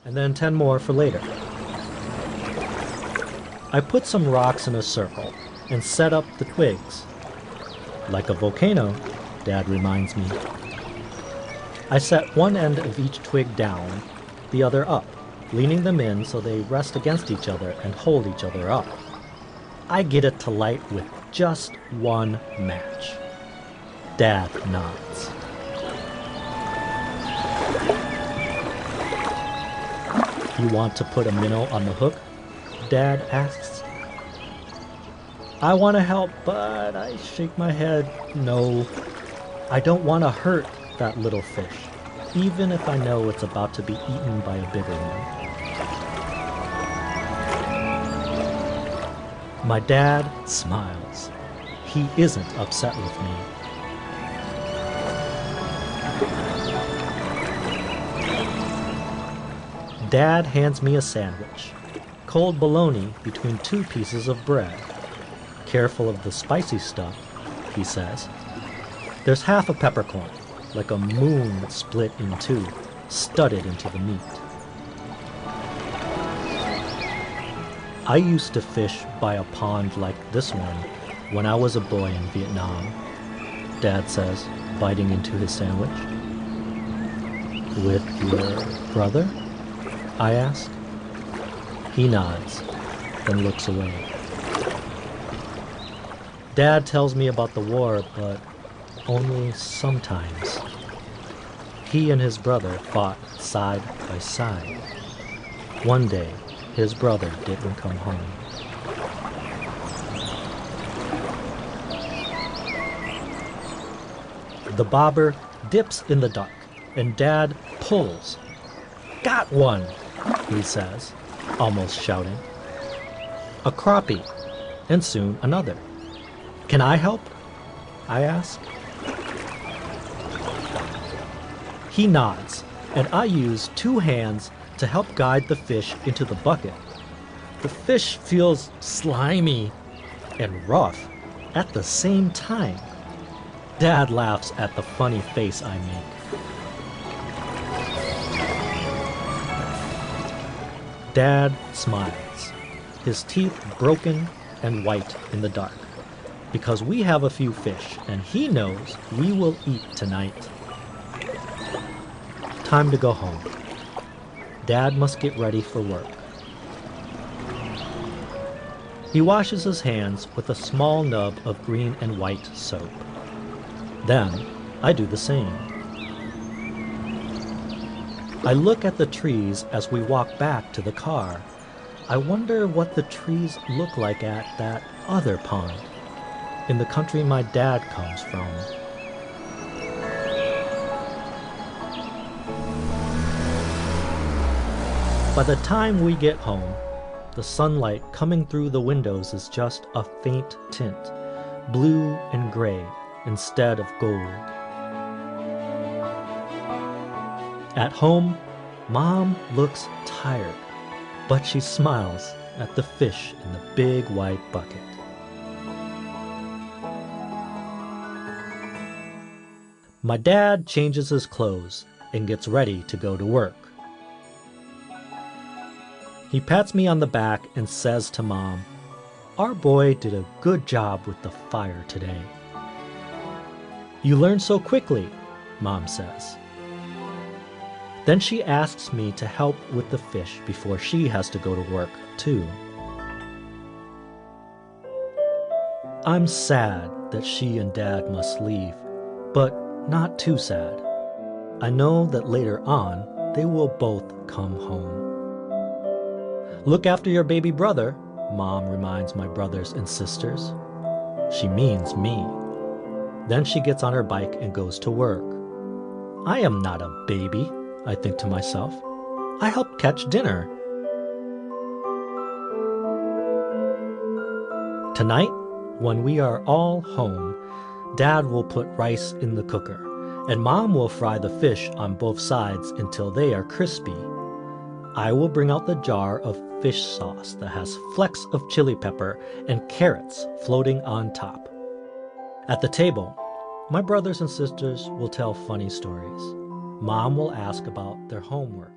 and then 10 more for later. I put some rocks in a circle and set up the twigs. Like a volcano, Dad reminds me. I set one end of each twig down, the other up, leaning them in so they rest against each other and hold each other up. I get it to light with just one match. Dad nods. You want to put a minnow on the hook? Dad asks. I want to help, but I shake my head. No, I don't want to hurt that little fish, even if I know it's about to be eaten by a bigger one. My dad smiles. He isn't upset with me. Dad hands me a sandwich. Cold bologna between 2 pieces of bread. Careful of the spicy stuff, he says. There's half a peppercorn, like a moon split in 2, studded into the meat. I used to fish by a pond like this one when I was a boy in Vietnam, Dad says, biting into his sandwich. With your brother? I ask. He nods, then looks away. Dad tells me about the war, but only sometimes. He and his brother fought side by side. One day, his brother didn't come home. The bobber dips in the duck, and Dad pulls. Got one, he says, almost shouting. A crappie, and soon another. Can I help? I ask. He nods, and I use 2 hands to help guide the fish into the bucket. The fish feels slimy and rough at the same time. Dad laughs at the funny face I make. Dad smiles, his teeth broken and white in the dark, because we have a few fish and he knows we will eat tonight. Time to go home. Dad must get ready for work. He washes his hands with a small nub of green and white soap. Then I do the same. I look at the trees as we walk back to the car. I wonder what the trees look like at that other pond, in the country my dad comes from. By the time we get home, the sunlight coming through the windows is just a faint tint, blue and gray instead of gold. At home, Mom looks tired, but she smiles at the fish in the big white bucket. My dad changes his clothes and gets ready to go to work. He pats me on the back and says to Mom, "Our boy did a good job with the fire today." "You learned so quickly," Mom says. Then she asks me to help with the fish before she has to go to work, too. I'm sad that she and Dad must leave, but not too sad. I know that later on, they will both come home. "Look after your baby brother," Mom reminds my brothers and sisters. She means me. Then she gets on her bike and goes to work. I am not a baby, I think to myself. I helped catch dinner. Tonight, when we are all home, Dad will put rice in the cooker, and Mom will fry the fish on both sides until they are crispy. I will bring out the jar of fish sauce that has flecks of chili pepper and carrots floating on top. At the table, my brothers and sisters will tell funny stories. Mom will ask about their homework.